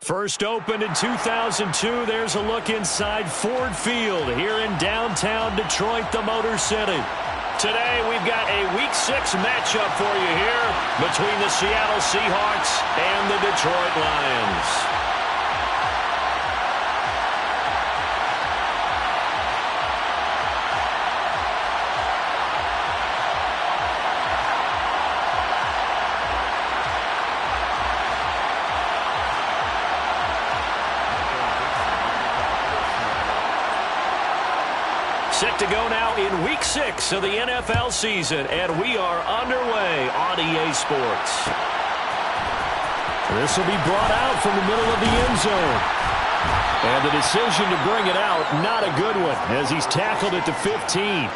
First opened in 2002, there's a look inside Ford Field here in downtown Detroit, the Motor City. Today, we've got a Week 6 matchup for you here between the Seattle Seahawks and the Detroit Lions. Set to go now in Week 6 of the NFL season, and we are underway on EA Sports. This will be brought out from the middle of the end zone. And the decision to bring it out, not a good one, as he's tackled at the 15.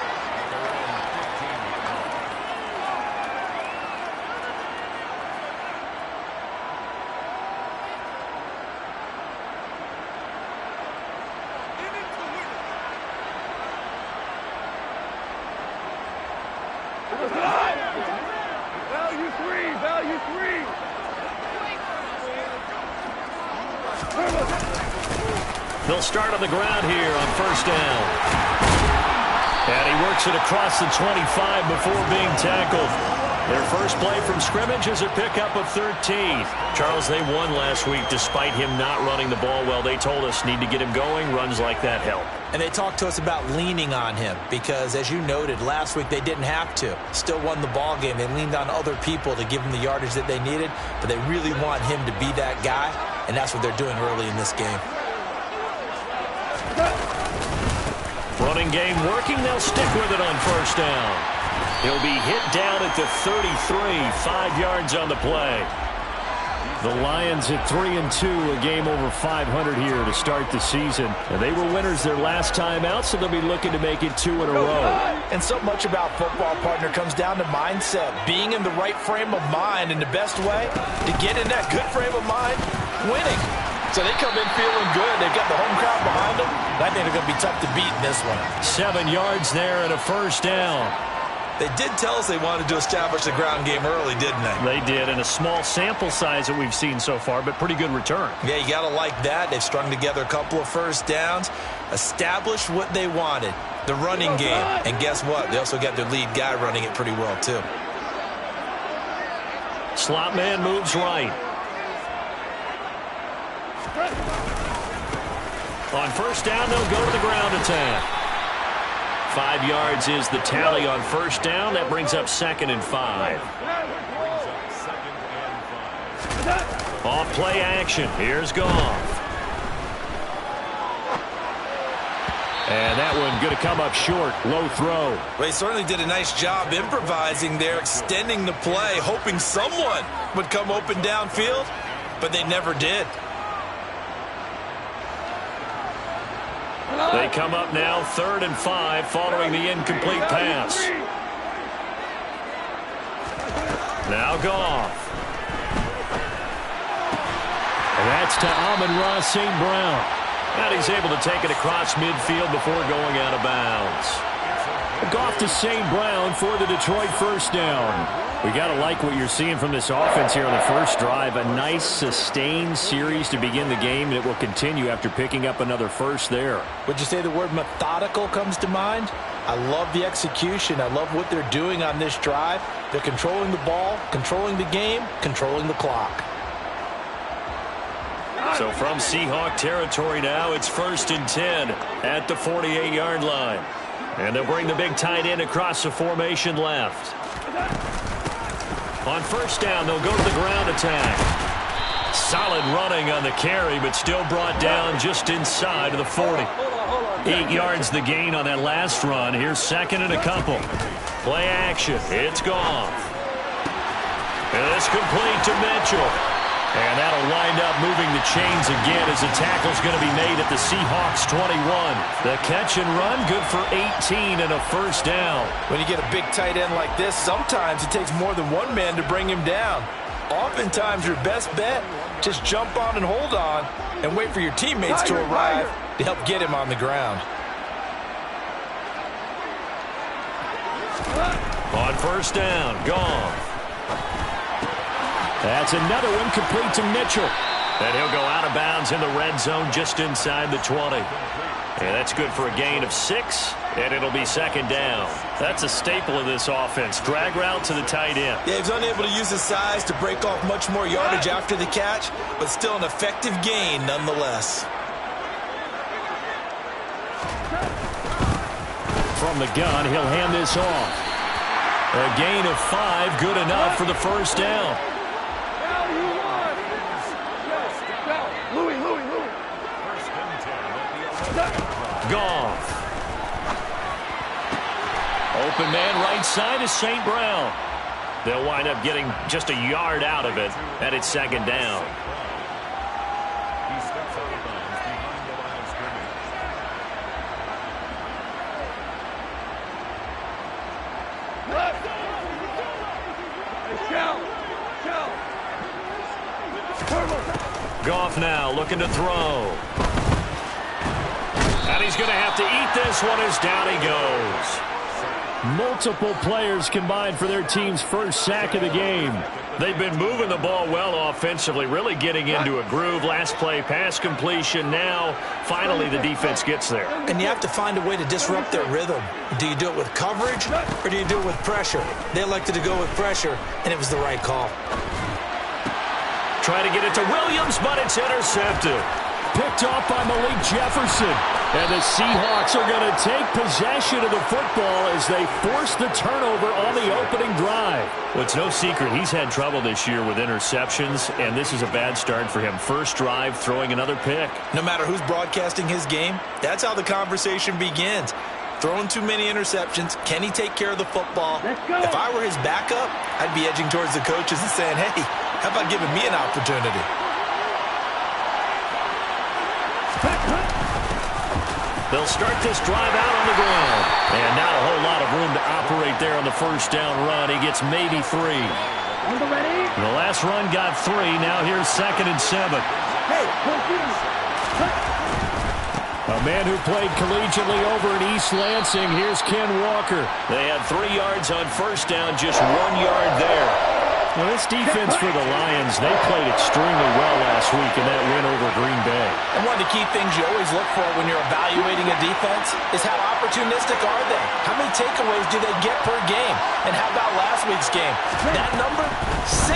They'll start on the ground here on first down. And he works it across the 25 before being tackled. Their first play from scrimmage is a pickup of 13. Charles, they won last week despite him not running the ball well. They told us need to get him going. Runs like that help. And they talked to us about leaning on him because, as you noted, last week they didn't have to. Still won the ball game. They leaned on other people to give them the yardage that they needed, but they really want him to be that guy, and that's what they're doing early in this game. Running game working. They'll stick with it on first down. He'll be hit down at the 33, 5 yards on the play. The Lions at 3-2, a game over 500 here to start the season. And they were winners their last time out, so they'll be looking to make it 2 in a row. And so much about football, partner, comes down to mindset. Being in the right frame of mind, and the best way to get in that good frame of mind, winning. So they come in feeling good. They've got the home crowd behind them. I think they're going to be tough to beat in this one. 7 yards there and a first down. They did tell us they wanted to establish the ground game early, didn't they? They did, and a small sample size that we've seen so far, but pretty good return. Yeah, you got to like that. They've strung together a couple of first downs, established what they wanted, the running game. And guess what? They also got their lead guy running it pretty well, too. Slot man moves right. On first down, they'll go to the ground attack. 5 yards is the tally on first down. That brings up 2nd and 5. Off play action. Here's Goff. And that one going to come up short. Low throw. Well, he certainly did a nice job improvising there, extending the play, hoping someone would come open downfield, but they never did. They come up now 3rd and 5 following the incomplete pass. Now Goff. And that's to Amon-Ra St. Brown. And he's able to take it across midfield before going out of bounds. Goff to St. Brown for the Detroit first down. We got to like what you're seeing from this offense here on the first drive. A nice sustained series to begin the game, and it will continue after picking up another first there. Would you say the word methodical comes to mind? I love the execution. I love what they're doing on this drive. They're controlling the ball, controlling the game, controlling the clock. So from Seahawk territory now, it's 1st and 10 at the 48-yard line. And they'll bring the big tight end across the formation left. On first down, they'll go to the ground attack. Solid running on the carry, but still brought down just inside of the 40. 8 yards the gain on that last run. Here's 2nd and a couple. Play action. It's Goff. And it's complete to Mitchell. And that'll wind up moving the chains again as the tackle's going to be made at the Seahawks 21. The catch and run, good for 18 and a first down. When you get a big tight end like this, sometimes it takes more than one man to bring him down. Oftentimes, your best bet, just jump on and hold on and wait for your teammates to arrive to help get him on the ground. On first down, Goff. That's another one complete to Mitchell. And he'll go out of bounds in the red zone just inside the 20. And that's good for a gain of 6, and it'll be second down. That's a staple of this offense. Drag route to the tight end. Yeah, he's unable to use his size to break off much more yardage after the catch, but still an effective gain nonetheless. From the gun, he'll hand this off. A gain of 5, good enough for the first down. Goff. Open man right side is St. Brown. They'll wind up getting just a yard out of it, and it's second down. Goff now looking to throw. And he's going to have to eat this one as down he goes. Multiple players combined for their team's first sack of the game. They've been moving the ball well offensively, really getting into a groove. Last play, pass completion. Now, finally, the defense gets there. And you have to find a way to disrupt their rhythm. Do you do it with coverage, or do you do it with pressure? They elected to go with pressure, and it was the right call. Try to get it to Williams, but it's intercepted. Picked off by Malik Jefferson. And the Seahawks are going to take possession of the football as they force the turnover on the opening drive. Well, it's no secret he's had trouble this year with interceptions, and this is a bad start for him. First drive, throwing another pick. No matter who's broadcasting his game, that's how the conversation begins. Throwing too many interceptions. Can he take care of the football? If I were his backup, I'd be edging towards the coaches and saying, hey, how about giving me an opportunity? They'll start this drive out on the ground. And not a whole lot of room to operate there on the first down run. He gets maybe 3. The last run got 3. Now here's 2nd and 7. A man who played collegiately over in East Lansing. Here's Ken Walker. They had 3 yards on first down, just 1 yard there. Well, this defense for the Lions, they played extremely well last week in that win over Green Bay. And one of the key things you always look for when you're evaluating a defense is how opportunistic are they? How many takeaways do they get per game? And how about last week's game? That number, 6.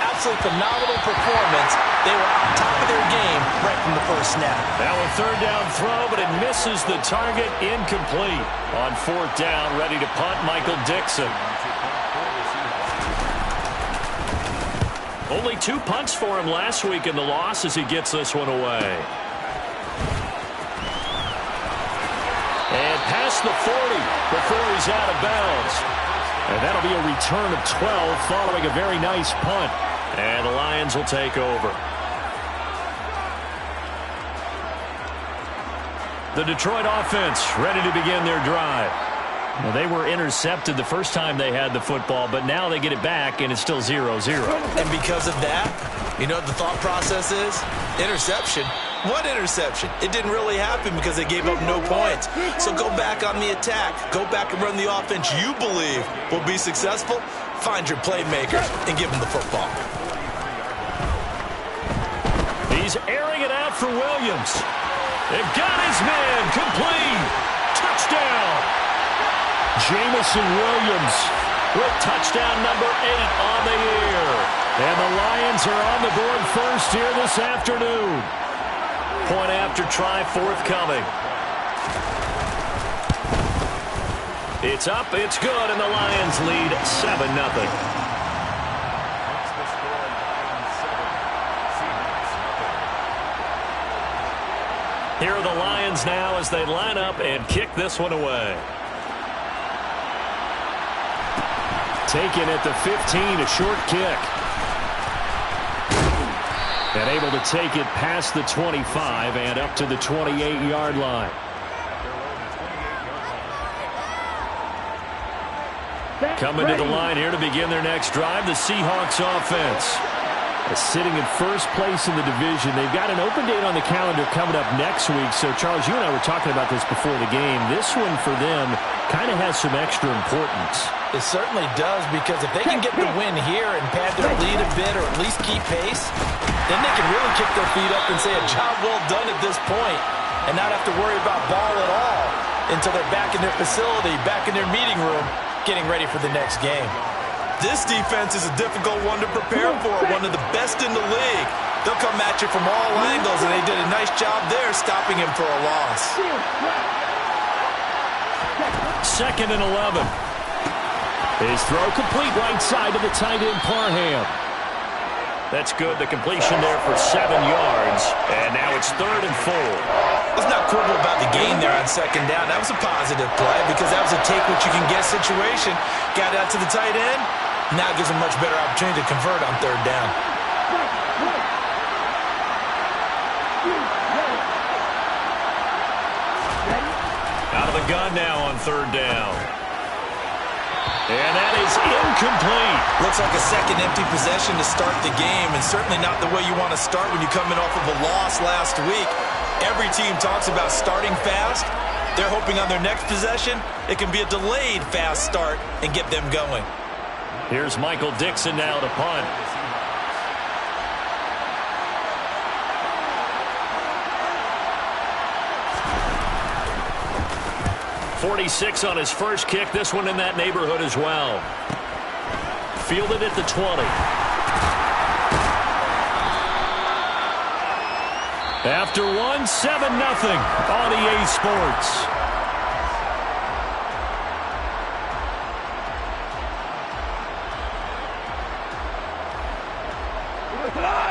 Absolutely phenomenal performance. They were on top of their game right from the first snap. Now a third down throw, but it misses the target, incomplete. On 4th down, ready to punt, Michael Dixon. Only 2 punts for him last week in the loss as he gets this one away. And past the 40 before he's out of bounds. And that'll be a return of 12 following a very nice punt. And the Lions will take over. The Detroit offense ready to begin their drive. Well, they were intercepted the first time they had the football, but now they get it back, and it's still 0-0. And because of that, you know what the thought process is? Interception. What interception? It didn't really happen because they gave up no points. So go back on the attack. Go back and run the offense you believe will be successful. Find your playmakers and give them the football. He's airing it out for Williams. They've got his man complete. Touchdown. Jamison Williams with touchdown number 8 on the year. And the Lions are on the board first here this afternoon. Point after try forthcoming. It's up, it's good, and the Lions lead 7-0. Here are the Lions now as they line up and kick this one away. Taken at the 15, a short kick. And able to take it past the 25 and up to the 28-yard line. Coming to the line here to begin their next drive, the Seahawks offense. Sitting in first place in the division. They've got an open date on the calendar coming up next week. So, Charles, you and I were talking about this before the game. This one for them kind of has some extra importance. It certainly does, because if they can get the win here and pad their lead a bit or at least keep pace, Then they can really kick their feet up and say a job well done at this point and not have to worry about ball at all until they're back in their facility, back in their meeting room, getting ready for the next game. This defense is a difficult one to prepare for, one of the best in the league. They'll come at you from all angles, and they did a nice job there stopping him for a loss. 2nd and 11. His throw complete right side to the tight end Parham. That's good. The completion there for 7 yards. And now it's 3rd and 4. Let's not quibble about the gain there on 2nd down. That was a positive play because that was a take-what-you-can-get situation. Got out to the tight end. Now it gives them much better opportunity to convert on 3rd down. Out of the gun now on 3rd down. And that is incomplete. Looks like a second empty possession to start the game, and certainly not the way you want to start when you're coming off of a loss last week. Every team talks about starting fast. They're hoping on their next possession it can be a delayed fast start and get them going. Here's Michael Dixon now to punt. .46 on his first kick. This one in that neighborhood as well. Fielded at the 20. After one, 7-0 on EA Sports.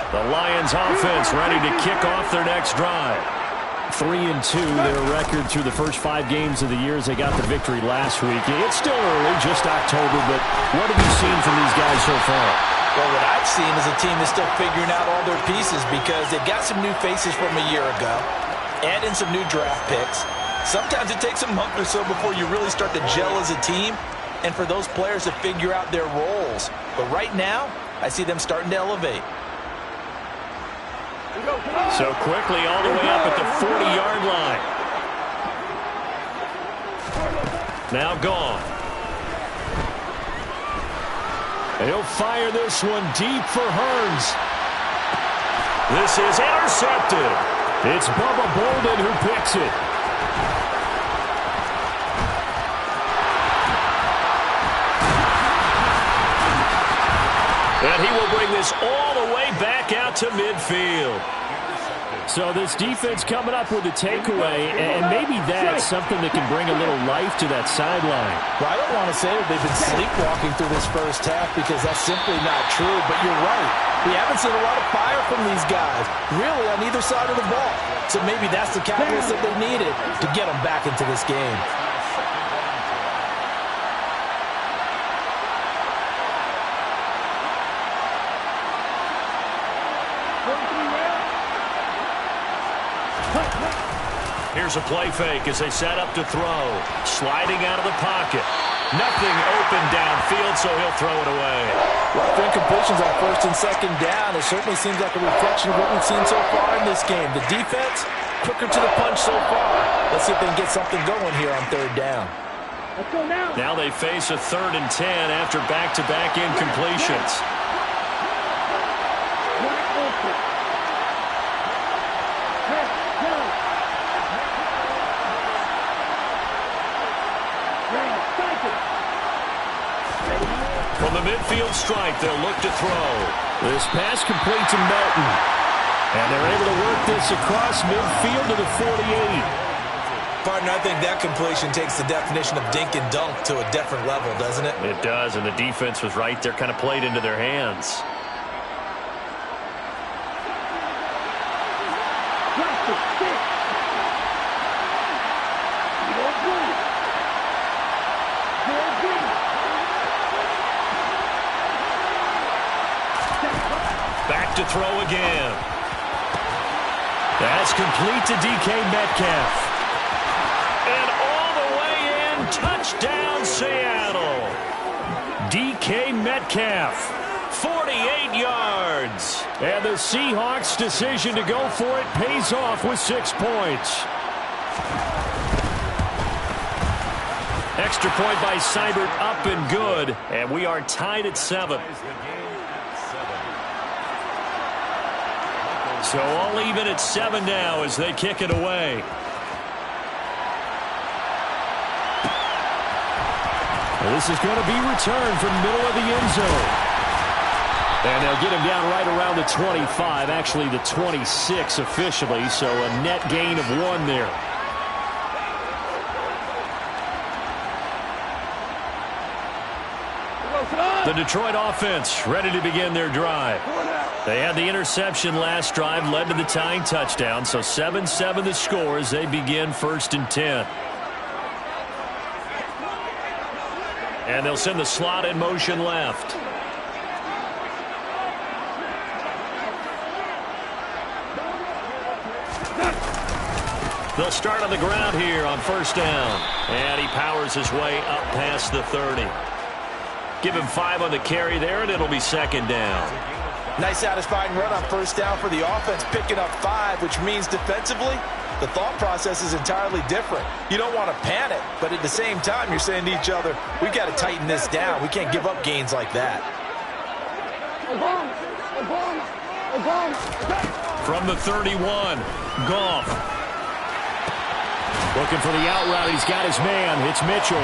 The Lions offense ready to kick off their next drive. 3-2, their record through the first 5 games of the year as they got the victory last week. It's still early, just October, but what have you seen from these guys so far? Well, what I've seen is a team that's still figuring out all their pieces because they've got some new faces from a year ago, add in some new draft picks. Sometimes it takes a month or so before you really start to gel as a team and for those players to figure out their roles. But right now, I see them starting to elevate. So quickly all the way up at the 40-yard line. Now gone. He'll fire this one deep for Hearns. This is intercepted. It's Bubba Bolden who picks it. And he will bring this all the way back out to midfield. So this defense coming up with a takeaway, and maybe that's something that can bring a little life to that sideline. Well, I don't want to say that they've been sleepwalking through this first half because that's simply not true, but you're right. We haven't seen a lot of fire from these guys, really on either side of the ball. So maybe that's the catalyst that they needed to get them back into this game. Here's a play fake as they set up to throw. Sliding out of the pocket. Nothing open downfield, so he'll throw it away. Well, for incompletions on 1st and 2nd down, it certainly seems like a reflection of what we've seen so far in this game. The defense, quicker to the punch so far. Let's see if they can get something going here on 3rd down. Let's go now. Now they face a 3rd and 10 after back-to-back incompletions. From the midfield stripe, they'll look to throw. This pass complete to Melton. And they're able to work this across midfield to the 48. Partner, I think that completion takes the definition of dink and dunk to a different level, doesn't it? It does, and the defense was right there, kind of played into their hands. Back to throw again. That's complete to DK Metcalf. And all the way in, touchdown Seattle. DK Metcalf, 48 yards. And the Seahawks' decision to go for it pays off with 6 points. Extra point by Seibert, up and good. And we are tied at 7. So all even at 7 now as they kick it away. Well, this is going to be returned from the middle of the end zone. And they'll get him down right around the 25, actually the 26 officially, so a net gain of 1 there. The Detroit offense ready to begin their drive. They had the interception last drive, led to the tying touchdown, so 7-7 the score as they begin 1st and 10. And they'll send the slot in motion left. They'll start on the ground here on 1st down. And he powers his way up past the 30. Give him 5 on the carry there, and it'll be 2nd down. Nice satisfying run on 1st down for the offense, picking up 5, which means defensively, the thought process is entirely different. You don't want to panic, but at the same time, you're saying to each other, we've got to tighten this down. We can't give up gains like that. From the 31, Goff. Looking for the out route. He's got his man. It's Mitchell.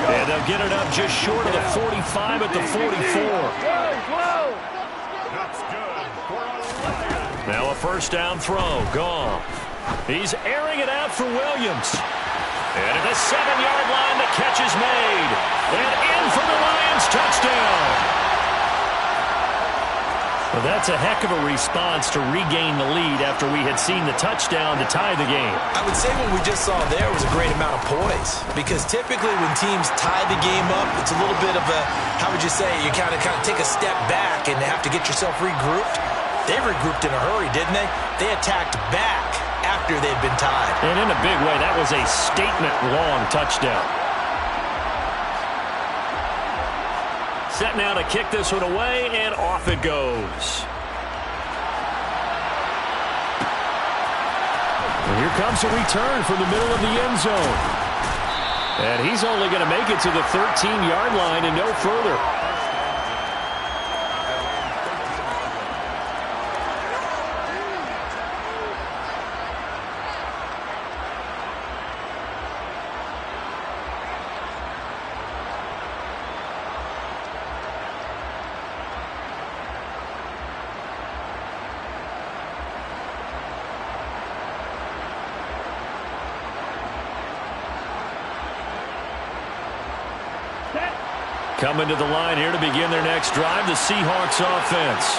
And they'll get it up just short of the 45 at the 44. Now a 1st down throw. Goff. He's airing it out for Williams. And at the 7-yard line, the catch is made. And in for the Lions, touchdown. Well, that's a heck of a response to regain the lead after we had seen the touchdown to tie the game. I would say what we just saw there was a great amount of poise, because typically when teams tie the game up, it's a little bit of a, how would you say, you kind of take a step back and have to get yourself regrouped. They regrouped in a hurry, didn't they? They attacked back after they'd been tied. And in a big way, that was a statement-long touchdown. Set now to kick this one away, and off it goes. And here comes a return from the middle of the end zone. And he's only going to make it to the 13-yard line and no further. Coming to the line here to begin their next drive, the Seahawks offense.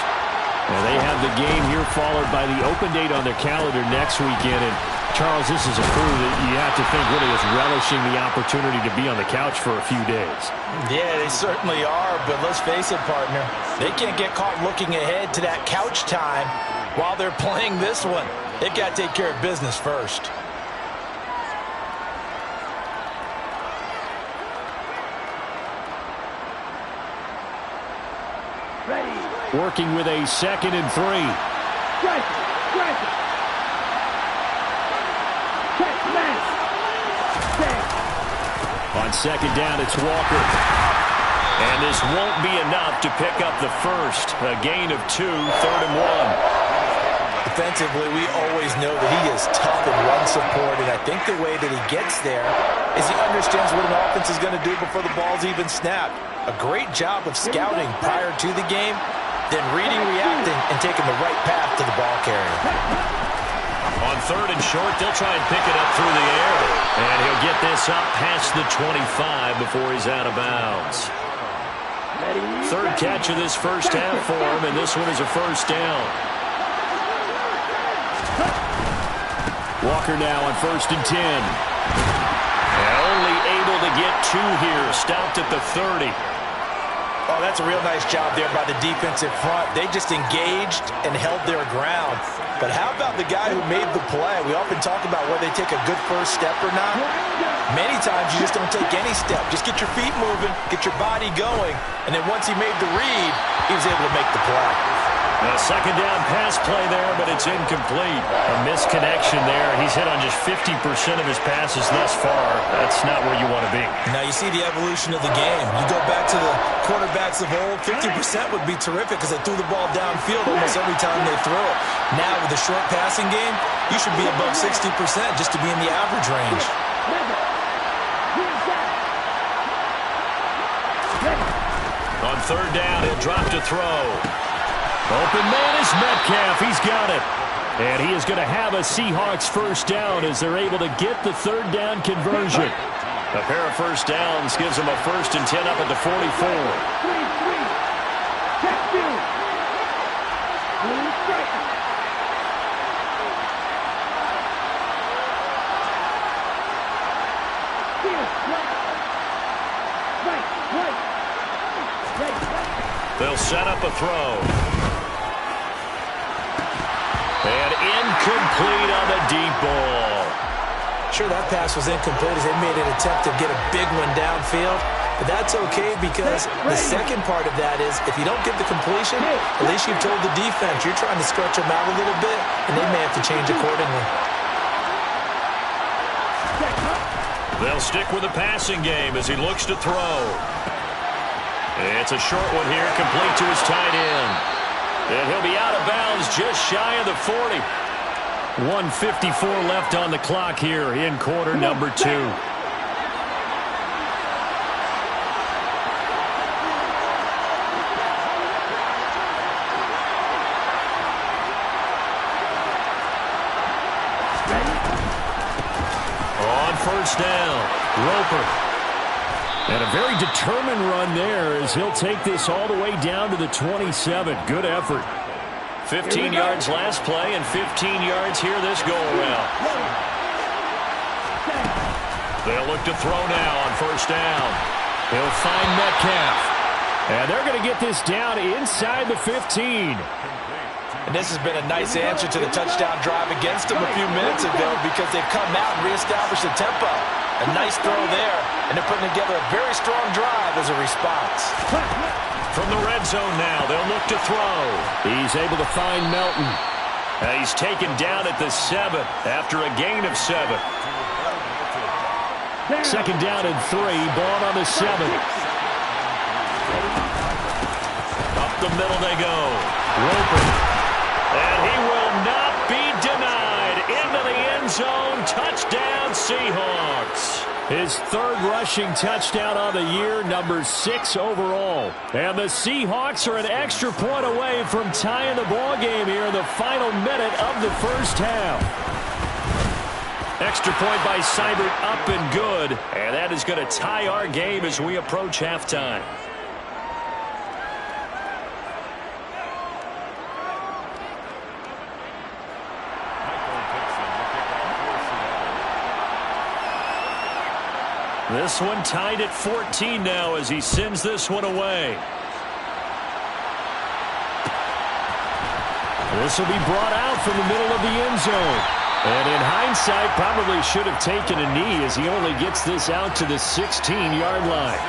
And they have the game here followed by the open date on their calendar next weekend. And, Charles, this is a crew that you have to think really is relishing the opportunity to be on the couch for a few days. Yeah, they certainly are, but let's face it, partner. They can't get caught looking ahead to that couch time while they're playing this one. They've got to take care of business first. Working with a 2nd and 3. On 2nd down, it's Walker. And this won't be enough to pick up the first. A gain of 2, 3rd and 1. Defensively, we always know that he is tough in run support, and I think the way that he gets there is he understands what an offense is going to do before the ball's even snapped. A great job of scouting prior to the game, then reading, reacting, and taking the right path to the ball carrier. On 3rd and short, they'll try and pick it up through the air. And he'll get this up past the 25 before he's out of bounds. 3rd catch of this first half for him, and this one is a 1st down. Walker now on 1st and 10. And only able to get 2 here, stopped at the 30. Oh, that's a real nice job there by the defensive front. They just engaged and held their ground. But how about the guy who made the play? We often talk about whether they take a good first step or not. Many times you just don't take any step. Just get your feet moving, get your body going, and then once he made the read, he was able to make the play. A second down pass play there, but it's incomplete. A misconnection there. He's hit on just 50% of his passes thus far. That's not where you want to be. Now you see the evolution of the game. You go back to the quarterbacks of old, 50% would be terrific because they threw the ball downfield almost every time they throw it. Now with the short passing game, you should be above 60% just to be in the average range. On third down, he'll drop to throw. Open man is Metcalf. He's got it. And he is going to have a Seahawks first down as they're able to get the third down conversion. A pair of first downs gives them a 1st and 10 up at the 44. They'll set up a throw. And incomplete on the deep ball. Sure, that pass was incomplete as they made an attempt to get a big one downfield. But that's okay because the second part of that is if you don't get the completion, at least you've told the defense you're trying to stretch them out a little bit, and they may have to change accordingly. They'll stick with the passing game as he looks to throw. It's a short one here, complete to his tight end. And he'll be out of bounds just shy of the 40. 1:54 left on the clock here in quarter number 2. On first down, Roper. And a very determined run there as he'll take this all the way down to the 27. Good effort. 15 yards last play and 15 yards here this go-around. They'll look to throw now on first down. He'll find Metcalf. And they're going to get this down inside the 15. And this has been a nice answer to the touchdown drive against them a few minutes ago because they've come out and reestablished the tempo. A nice throw there, and they're putting together a very strong drive as a response. From the red zone now, they'll look to throw. He's able to find Melton. He's taken down at the 7 after a gain of 7. Second down and 3, ball on the 7. Up the middle they go. Roper. And he will not be denied. Into the end zone. Touchdown, Seahawks. His third rushing touchdown on the year, number 6 overall. And the Seahawks are an extra point away from tying the ball game here in the final minute of the first half. Extra point by Seibert, up and good. And that is going to tie our game as we approach halftime. This one tied at 14 now as he sends this one away. This will be brought out from the middle of the end zone. And in hindsight, probably should have taken a knee as he only gets this out to the 16-yard line.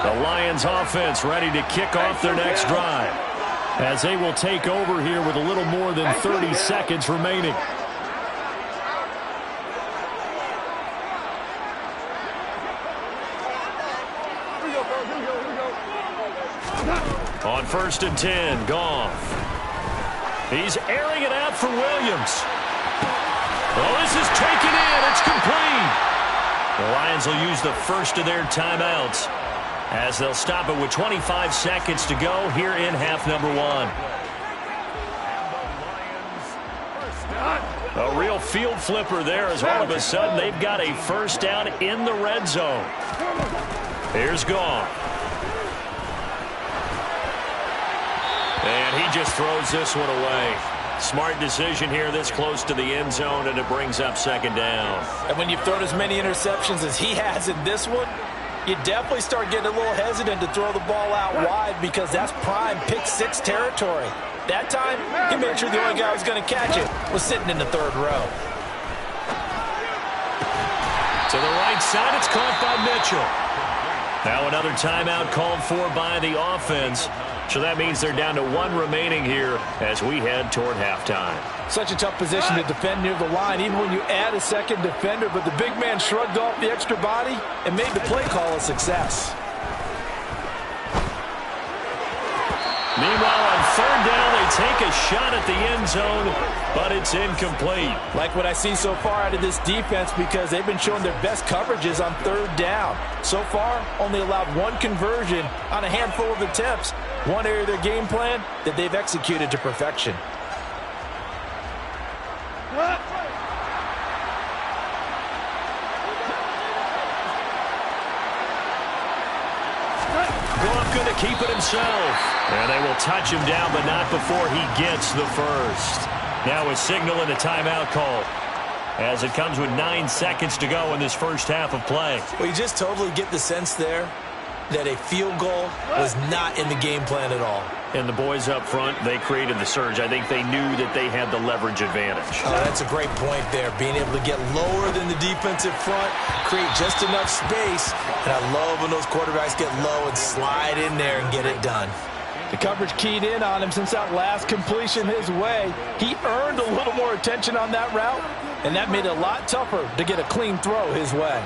The Lions offense ready to kick off their next drive as they will take over here with a little more than 30 seconds remaining. On 1st and 10, Goff. He's airing it out for Williams. Oh, this is taken in. It's complete. The Lions will use the first of their timeouts as they'll stop it with 25 seconds to go here in half number 1. A real field flipper there as all of a sudden they've got a first down in the red zone. Here's Goff. And he just throws this one away. Smart decision here this close to the end zone, and it brings up second down. And when you've thrown as many interceptions as he has in this one, you definitely start getting a little hesitant to throw the ball out wide because that's prime pick 6 territory. That time, he made sure the only guy who was going to catch it was sitting in the third row. To the right side, it's caught by Mitchell. Now another timeout called for by the offense. So that means they're down to 1 remaining here as we head toward halftime. Such a tough position to defend near the line, even when you add a second defender. But the big man shrugged off the extra body and made the play call a success. Meanwhile, on third down, they take a shot at the end zone, but it's incomplete. Like what I see so far out of this defense, because they've been showing their best coverages on third down. So far, only allowed 1 conversion on a handful of attempts. One area of their game plan that they've executed to perfection. Goff going to keep it himself. And they will touch him down, but not before he gets the first. Now a signal and a timeout call, as it comes with 9 seconds to go in this first half of play. Well, you just totally get the sense there that a field goal was not in the game plan at all. And the boys up front, they created the surge. I think they knew that they had the leverage advantage. Oh, that's a great point there. Being able to get lower than the defensive front, create just enough space. And I love when those quarterbacks get low and slide in there and get it done. The coverage keyed in on him since that last completion his way. He earned a little more attention on that route, and that made it a lot tougher to get a clean throw his way.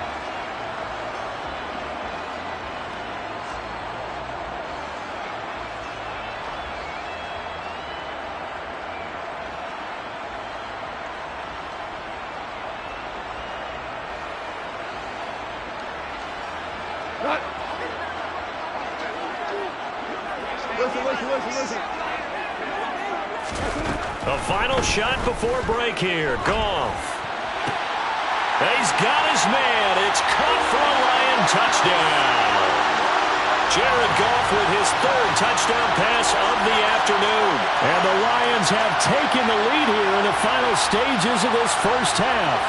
A final shot before break here. Goff. He's got his man. It's caught for a Lion touchdown. Jared Goff with his 3rd touchdown pass of the afternoon. And the Lions have taken the lead here in the final stages of this first half.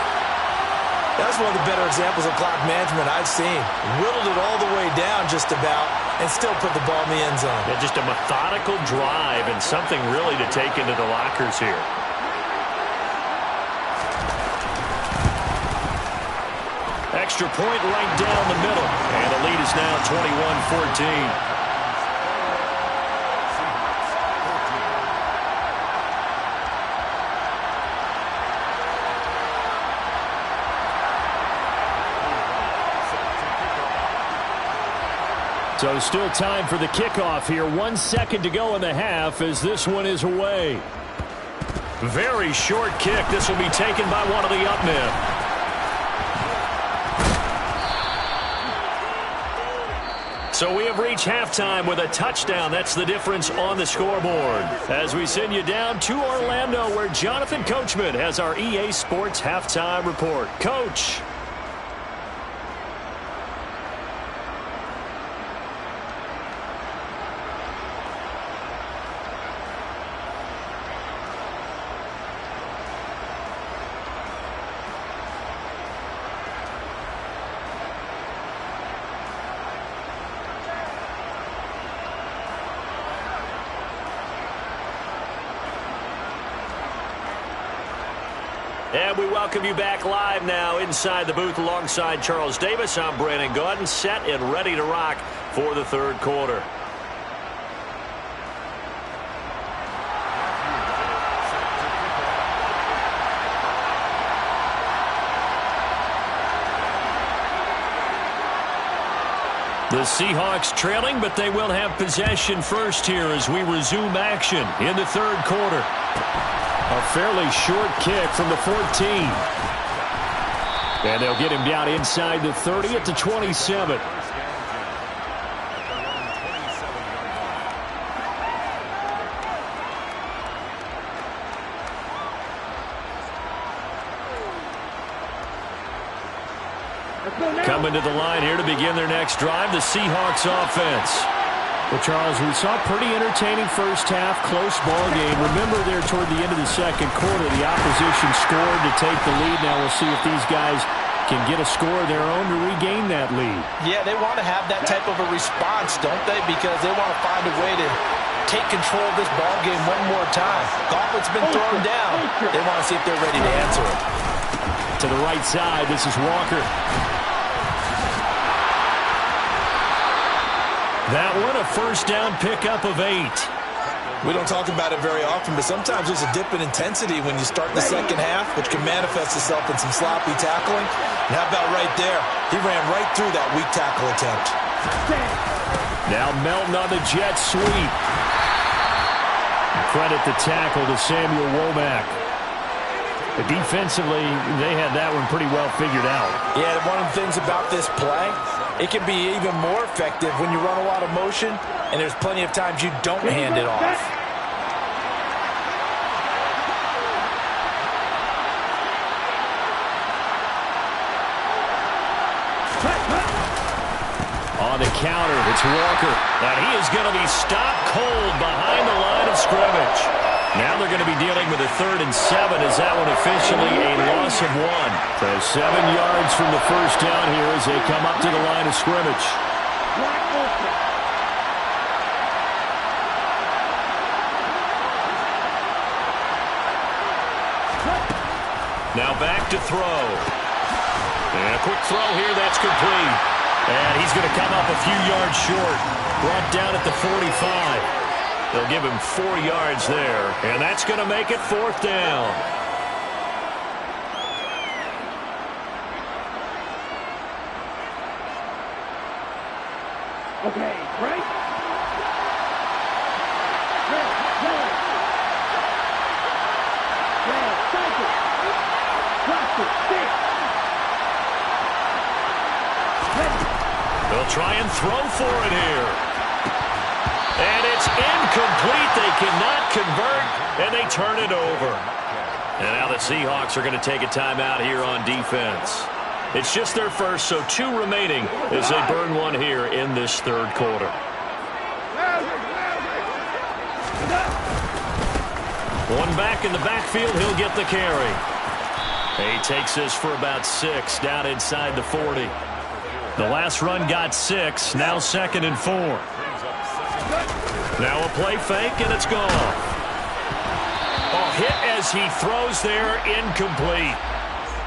That's one of the better examples of clock management I've seen. Whittled it all the way down just about and still put the ball in the end zone. Yeah, just a methodical drive and something really to take into the lockers here. Extra point right down the middle. And the lead is now 21-14. So still time for the kickoff here. 1 second to go in the half as this one is away. Very short kick. This will be taken by one of the up men. So we have reached halftime with a touchdown. That's the difference on the scoreboard. As we send you down to Orlando, where Jonathan Coachman has our EA Sports halftime report. Coach. And we welcome you back live now inside the booth alongside Charles Davis. I'm Brandon Gaudin, set and ready to rock for the third quarter. The Seahawks trailing, but they will have possession first here as we resume action in the third quarter. A fairly short kick from the 14. And they'll get him down inside the 30 at the 27. Coming to the line here to begin their next drive, the Seahawks offense. Well, Charles, we saw a pretty entertaining first half, close ball game. Remember there toward the end of the second quarter, the opposition scored to take the lead. Now we'll see if these guys can get a score of their own to regain that lead. Yeah, they want to have that type of a response, don't they? Because they want to find a way to take control of this ball game one more time. Gauntlet's been thrown down. They want to see if they're ready to answer it. to the right side. This is Walker. That one, a first down pickup of 8. We don't talk about it very often, but sometimes there's a dip in intensity when you start the second half, which can manifest itself in some sloppy tackling. And how about right there? He ran right through that weak tackle attempt. Now Melton on the jet sweep. Credit the tackle to Samuel Womack. But defensively, they had that one pretty well figured out. Yeah, one of the things about this play, it can be even more effective when you run a lot of motion, and there's plenty of times you don't hand it off. On the counter, it's Walker. And he is going to be stopped cold behind the line of scrimmage. Now they're going to be dealing with a 3rd and 7 as that one officially a loss of 1. So 7 yards from the first down here as they come up to the line of scrimmage. Now back to throw. And a quick throw here, that's complete. And he's going to come up a few yards short. Brought down at the 45. They'll give him 4 yards there. And that's going to make it 4th down. Okay, right? They'll try and throw for it here. And it's incomplete. They cannot convert, and they turn it over. And now the Seahawks are going to take a timeout here on defense. It's just their first, so 2 remaining as they burn one here in this 3rd quarter. One back in the backfield, he'll get the carry. He takes this for about 6 down inside the 40. The last run got 6, now 2nd and 4. Now a play fake, and it's gone. Oh, hit as he throws there, incomplete.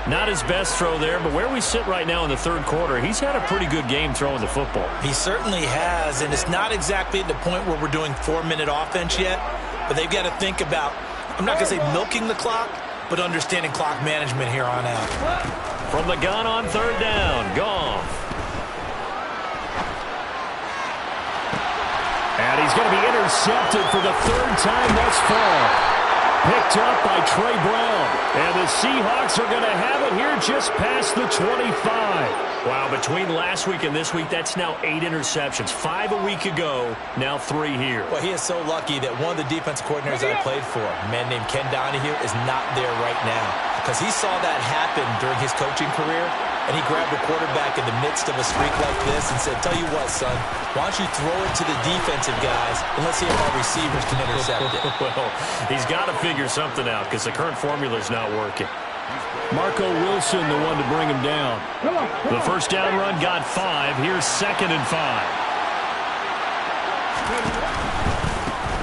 Not his best throw there, but where we sit right now in the 3rd quarter, he's had a pretty good game throwing the football. He certainly has, and it's not exactly at the point where we're doing 4-minute offense yet, but they've got to think about, I'm not going to say milking the clock, but understanding clock management here on out. From the gun on 3rd down, Goff. And he's going to be intercepted for the 3rd time thus far. Picked up by Trey Brown. And the Seahawks are going to have it here just past the 25. Wow, between last week and this week, that's now 8 interceptions. 5 a week ago, now 3 here. Well, he is so lucky that one of the defense coordinators I played for, a man named Ken Donahue, is not there right now. Because he saw that happen during his coaching career, and he grabbed a quarterback in the midst of a streak like this and said, tell you what, son, why don't you throw it to the defensive guys, and let's see if our receivers can intercept it. Well, he's got to figure something out because the current formula is not working. Marco Wilson, the one to bring him down. The first down run got 5. Here's 2nd and 5.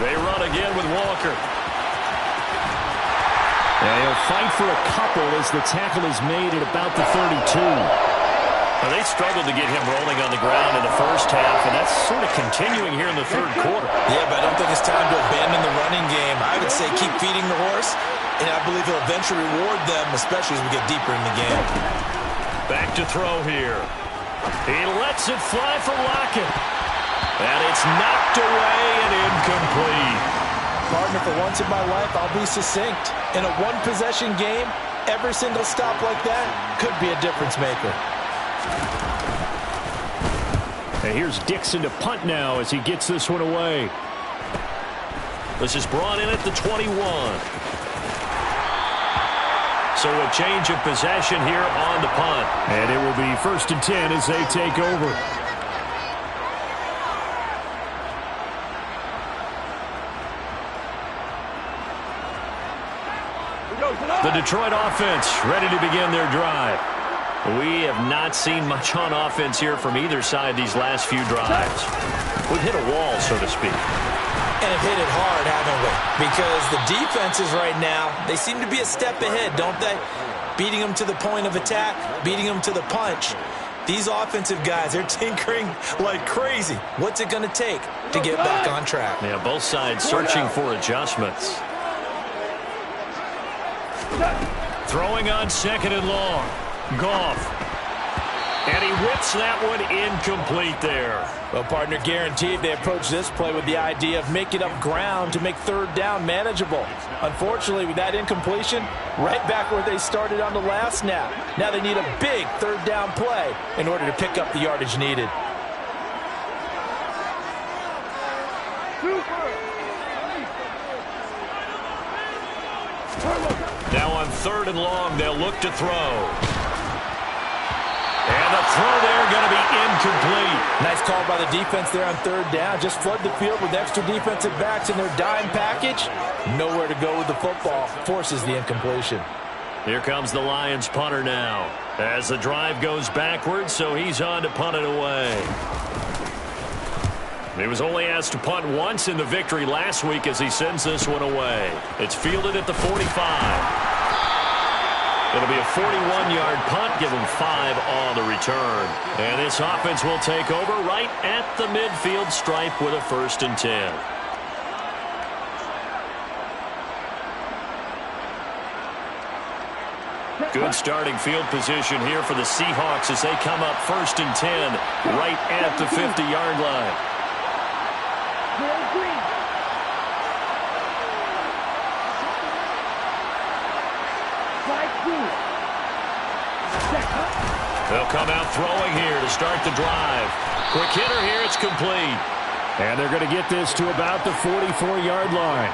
They run again with Walker. And he'll fight for a couple as the tackle is made at about the 32. Well, they struggled to get him rolling on the ground in the first half, and that's sort of continuing here in the 3rd quarter. Yeah, but I don't think it's time to abandon the running game. I would say keep feeding the horse, and I believe he'll eventually reward them, especially as we get deeper in the game. Back to throw here. He lets it fly for Lockett. And it's knocked away and incomplete. Partner, for once in my life, I'll be succinct. In a one-possession game, every single stop like that could be a difference maker. And here's Dixon to punt now as he gets this one away. This is brought in at the 21. So a change of possession here on the punt. And it will be 1st and 10 as they take over. The Detroit offense ready to begin their drive. We have not seen much on offense here from either side these last few drives. We've hit a wall, so to speak. And have hit it hard, haven't we? Because the defenses right now, they seem to be a step ahead, don't they? beating them to the point of attack, beating them to the punch. These offensive guys, they're tinkering like crazy. What's it going to take to get back on track? Yeah, both sides searching for adjustments. Throwing on second and long. Goff. And he whips that one incomplete there. Well, partner, guaranteed they approach this play with the idea of making up ground to make third down manageable. Unfortunately, with that incompletion, right back where they started on the last snap. Now they need a big third down play in order to pick up the yardage needed. Now on third and long, they'll look to throw. And the throw there going to be incomplete. Nice call by the defense there on third down. Just flood the field with extra defensive backs in their dime package. Nowhere to go with the football. Forces the incompletion. Here comes the Lions punter now. As the drive goes backwards, so he's on to punt it away. He was only asked to punt once in the victory last week as he sends this one away. It's fielded at the 45. It'll be a 41-yard punt, give him 5 on the return. And this offense will take over right at the midfield stripe with a 1st and 10. Good starting field position here for the Seahawks as they come up 1st and 10 right at the 50-yard line. They'll come out throwing here to start the drive. Quick hitter here, it's complete. And they're going to get this to about the 44-yard line.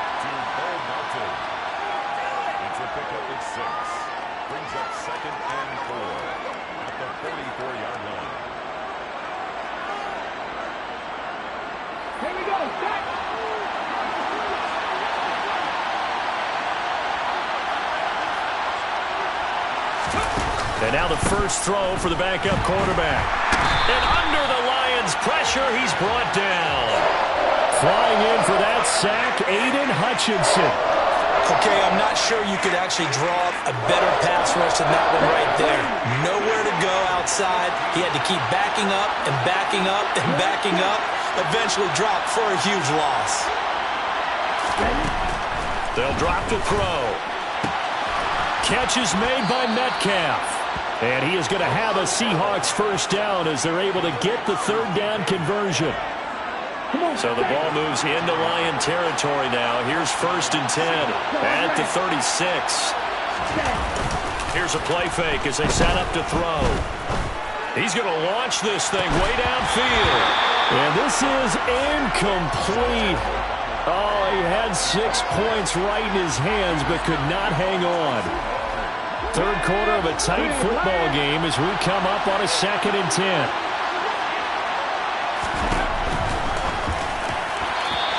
It's a pickup of 6. Brings up 2nd and 4 at the 44-yard line. Here we go. Set. And now the first throw for the backup quarterback. And under the Lions' pressure, he's brought down. Flying in for that sack, Aiden Hutchinson. Okay, I'm not sure you could actually draw a better pass rush than that one right there. Nowhere to go outside. He had to keep backing up and backing up and backing up. Eventually dropped for a huge loss. They'll drop to throw. Catch is made by Metcalf. And he is going to have a Seahawks first down as they're able to get the third down conversion. So the ball moves into Lion territory now. Here's 1st and 10 at the 36. Here's a play fake as they set up to throw. He's going to launch this thing way downfield. And this is incomplete. Oh, he had 6 points right in his hands but could not hang on. Third quarter of a tight football game as we come up on a 2nd and 10.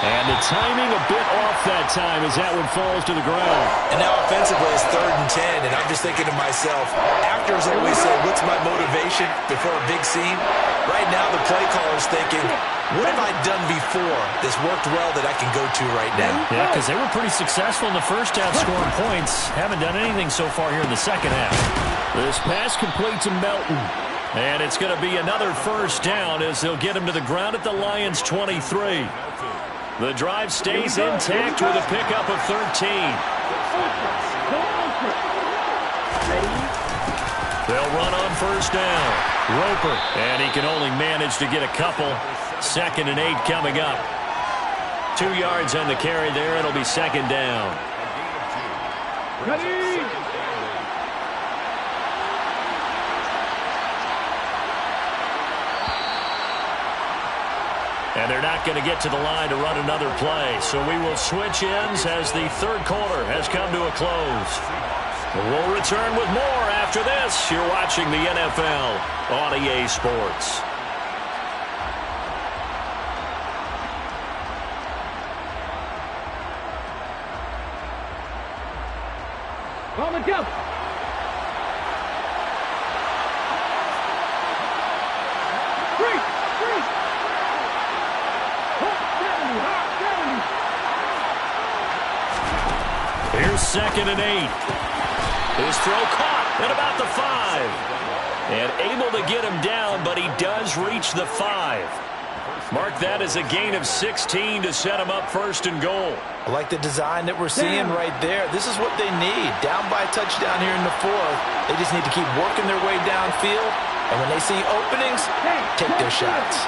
And the timing a bit off that time as that one falls to the ground. And now offensively it's 3rd and 10, and I'm just thinking to myself, actors always say, what's my motivation before a big scene? Right now the play caller's thinking, what have I done before that's worked well that I can go to right now? Yeah, because they were pretty successful in the first half scoring points. Haven't done anything so far here in the second half. This pass complete to Melton. And it's going to be another first down as they'll get him to the ground at the Lions' 23. The drive stays intact with a pickup of 13. They'll run on first down. Roper, and he can only manage to get a couple. 2nd and 8 coming up. 2 yards on the carry there. It'll be 2nd down. Ready. And they're not going to get to the line to run another play. So we will switch ends as the third quarter has come to a close. We'll return with more after this. You're watching the NFL on EA Sports. On the jump. Freeze. Hot 70. Here's 2nd and 8. His throw caught, At about the 5. And able to get him down, but he does reach the 5. Mark that as a gain of 16 to set him up first and goal. I like the design that we're seeing right there. This is what they need. Down by a touchdown here in the 4th. They just need to keep working their way downfield. And when they see openings, take their shots.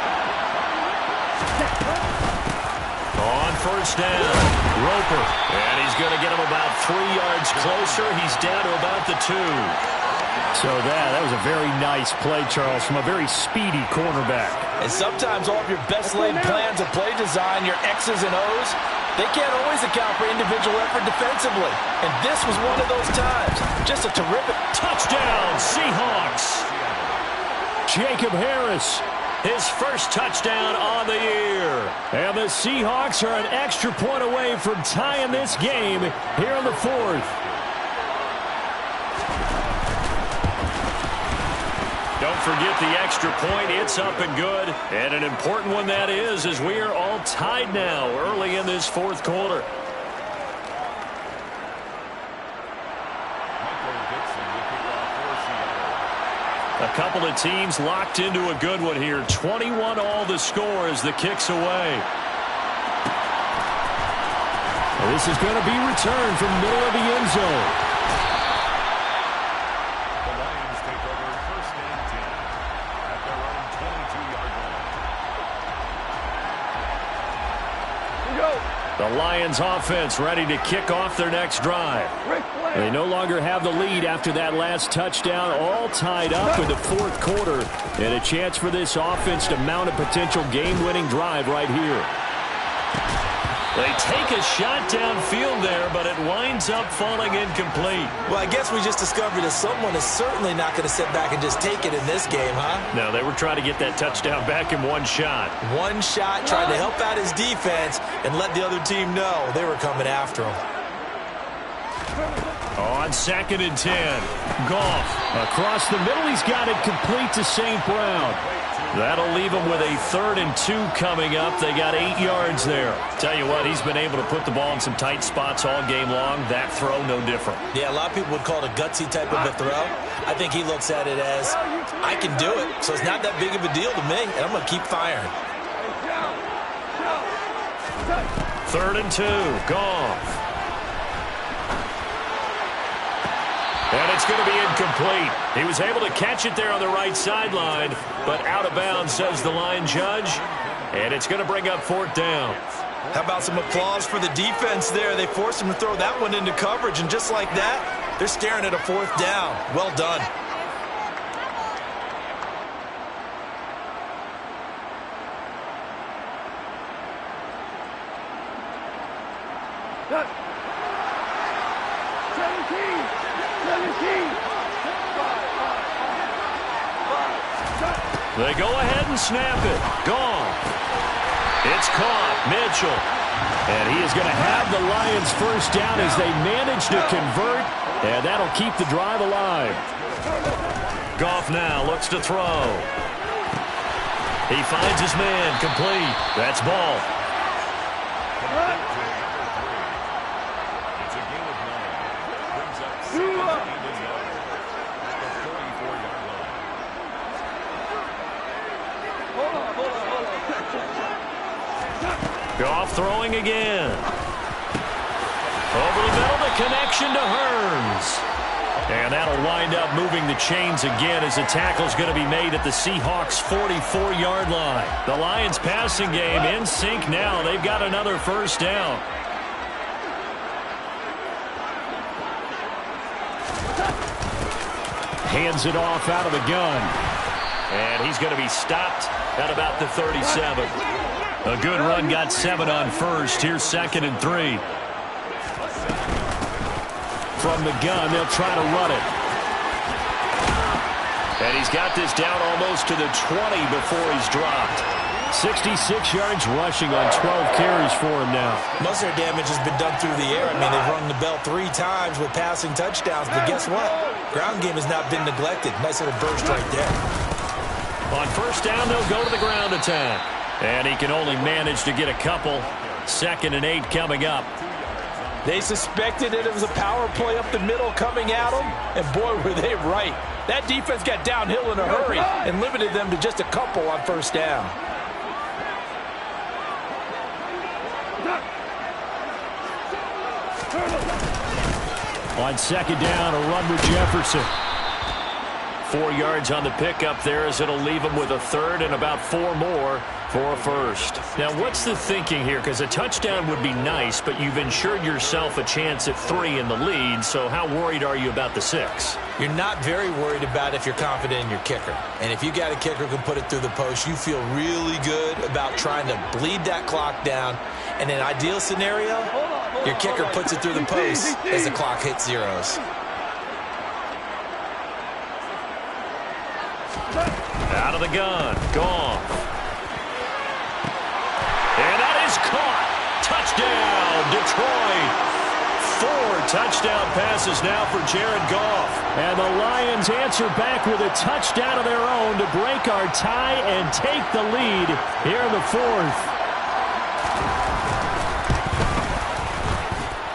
On first down, Roper. And he's going to get him about 3 yards closer. He's down to about the 2. So that was a very nice play, Charles, from a very speedy cornerback. And sometimes all of your best laid plans of play design, your X's and O's, they can't always account for individual effort defensively. And this was one of those times. Just a terrific touchdown, Seahawks. Jacob Harris, his first touchdown on the year. And the Seahawks are an extra point away from tying this game here in the 4th. Don't forget the extra point. It's up and good. And an important one that is, as we are all tied now early in this 4th quarter. A couple of teams locked into a good one here. 21 all the score as the kick's away. Well, this is going to be returned from the middle of the end zone. The Lions offense ready to kick off their next drive. They no longer have the lead after that last touchdown, all tied up in the 4th quarter, and a chance for this offense to mount a potential game-winning drive right here. They take a shot downfield there, but it winds up falling incomplete. Well, I guess we just discovered that someone is certainly not going to sit back and just take it in this game, huh? No, they were trying to get that touchdown back in one shot. One shot, trying to help out his defense and let the other team know they were coming after him. On 2nd and 10, Goff. Across the middle, he's got it complete to St. Brown. That'll leave him with a 3rd and 2 coming up. They got 8 yards there. Tell you what, he's been able to put the ball in some tight spots all game long. That throw, no different. Yeah, a lot of people would call it a gutsy type of a throw. I think he looks at it as, I can do it, so it's not that big of a deal to me, and I'm going to keep firing. 3rd and 2, Goff. And it's going to be incomplete. He was able to catch it there on the right sideline, but out of bounds, says the line judge. And it's going to bring up 4th down. How about some applause for the defense there? They forced him to throw that one into coverage, and just like that, they're staring at a 4th down. Well done. They go ahead and snap it. Gone. It's caught. Mitchell. And he is going to have the Lions first down as they manage to convert, and that'll keep the drive alive. Goff now looks to throw. He finds his man complete. That's ball. It's a gain of 9. Brings up 17 at the 34-yard line. Goff throwing again. Over the middle, the connection to Hearns. And that'll wind up moving the chains again as the tackle's going to be made at the Seahawks' 44-yard line. The Lions passing game in sync now. They've got another first down. Hands it off out of the gun. And he's going to be stopped at about the 37. A good run, got 7 on first. Here's 2nd and 3. From the gun, they'll try to run it. And he's got this down almost to the 20 before he's dropped. 66 yards rushing on 12 carries for him now. Most of their damage has been done through the air. I mean, they've rung the bell 3 times with passing touchdowns, but guess what? Ground game has not been neglected. Nice little burst right there. On first down, they'll go to the ground attack. And he can only manage to get a couple. 2nd and 8 coming up. They suspected it was a power play up the middle coming at them, and boy, were they right. That defense got downhill in a hurry and limited them to just a couple on first down. On second down, a run with Jefferson. 4 yards on the pickup there as it'll leave them with a third and about 4 more for a first. Now, what's the thinking here? Because a touchdown would be nice, but you've ensured yourself a chance at 3 in the lead, so how worried are you about the 6? You're not very worried about if you're confident in your kicker. And if you got a kicker who can put it through the post, you feel really good about trying to bleed that clock down. In an ideal scenario, your kicker puts it through the post as the clock hits zeros. Out of the gun. Gone. And that is caught. Touchdown, Detroit. 4 touchdown passes now for Jared Goff. And the Lions answer back with a touchdown of their own to break our tie and take the lead here in the 4th.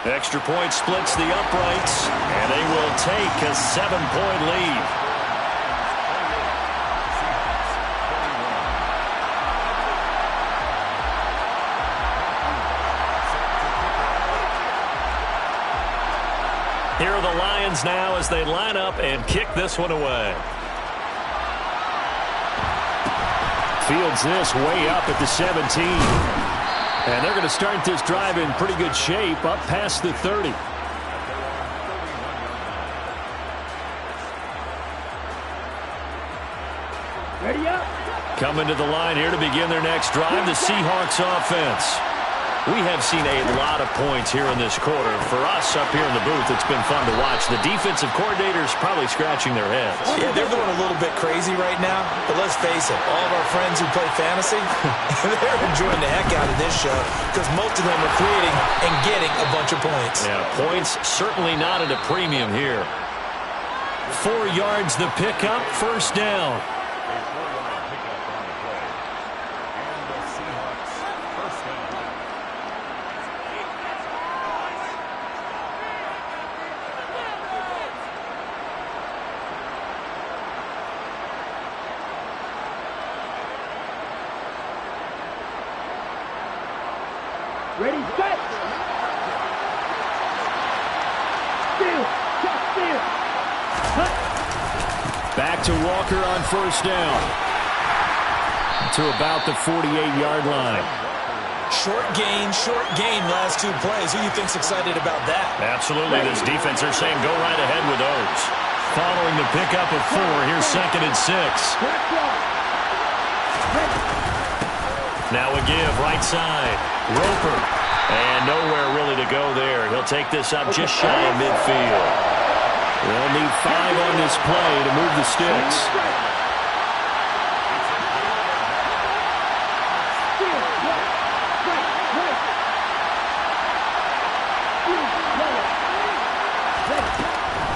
Extra point splits the uprights, and they will take a 7-point lead. Here are the Lions now as they line up and kick this one away. Fields this way up at the 17. And they're going to start this drive in pretty good shape up past the 30. Ready up. Coming to the line here to begin their next drive, the Seahawks offense. We have seen a lot of points here in this quarter. For us up here in the booth, it's been fun to watch. The defensive coordinators probably scratching their heads. Yeah, they're going a little bit crazy right now. But let's face it, all of our friends who play fantasy, they're enjoying the heck out of this show because most of them are creating and getting a bunch of points. Yeah, points certainly not at a premium here. 4 yards the pickup, first down. Ready, set. Steal. Just steal. Back to Walker on first down. To about the 48-yard line. Short gain last 2 plays. Who do you think's excited about that? Absolutely. This defense, they're saying go right ahead with those. Following the pickup of 4, here's 2nd and 6. Now a give, right side. Roper. And nowhere really to go there. He'll take this up just shy of midfield. They'll need 5 on this play to move the sticks.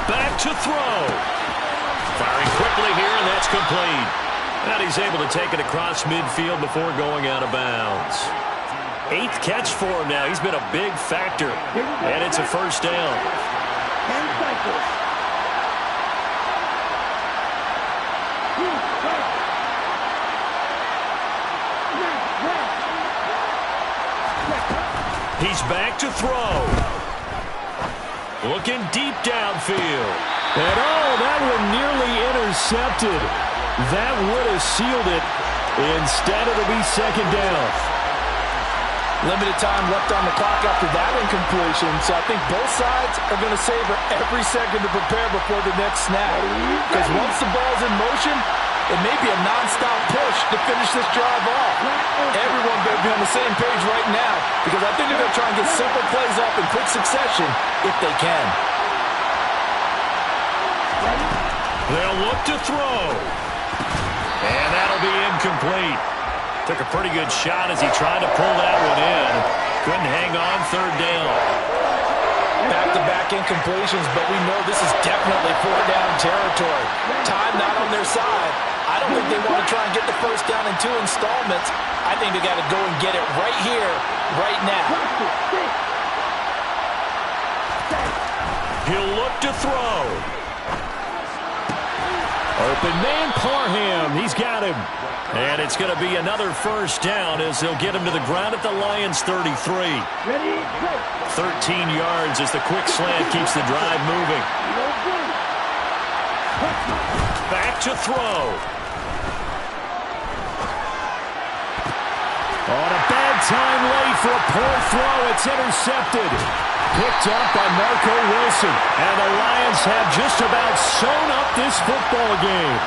Back to throw. Firing quickly here, and that's complete. And he's able to take it across midfield before going out of bounds. 8th catch for him now. He's been a big factor. And it's a first down. 10 cycles. He's back to throw. Looking deep downfield. And that one nearly intercepted. That would have sealed it. Instead, it'll be second down. Limited time left on the clock after that incompletion, so I think both sides are going to savor every second to prepare before the next snap. Because once the ball's in motion, it may be a nonstop push to finish this drive off. Everyone better be on the same page right now because I think they're going to try and get simple plays off in quick succession if they can. They'll look to throw. And that'll be incomplete. Took a pretty good shot as he tried to pull that one in. Couldn't hang on, third down. Back-to-back incompletions, but we know this is definitely 4-down territory. Time not on their side. I don't think they want to try and get the first down in 2 installments. I think they got to go and get it right here, right now. He'll look to throw. Open man, Parham. He's got him. And it's going to be another first down as they'll get him to the ground at the Lions' 33. Ready, go. 13 yards as the quick slant keeps the drive moving. Back to throw. On a bad time late for a poor throw. It's intercepted. Picked up by Marco Wilson. And the Lions have just about sewn up this football game.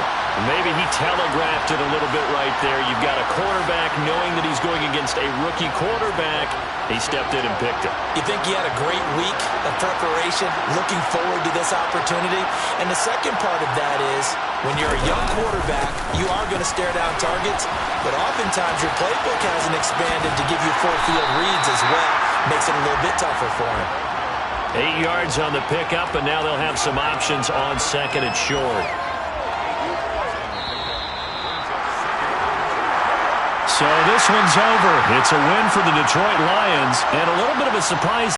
Maybe he telegraphed it a little bit right there. You've got a quarterback knowing that he's going against a rookie quarterback. He stepped in and picked it. You think he had a great week of preparation, looking forward to this opportunity? And the second part of that is, when you're a young quarterback, you are going to stare down targets, but oftentimes your playbook hasn't expanded to give you full field reads as well. Makes it a little bit tougher for him. 8 yards on the pickup, and now they'll have some options on second and short. So this one's over. It's a win for the Detroit Lions, and a little bit of a surprise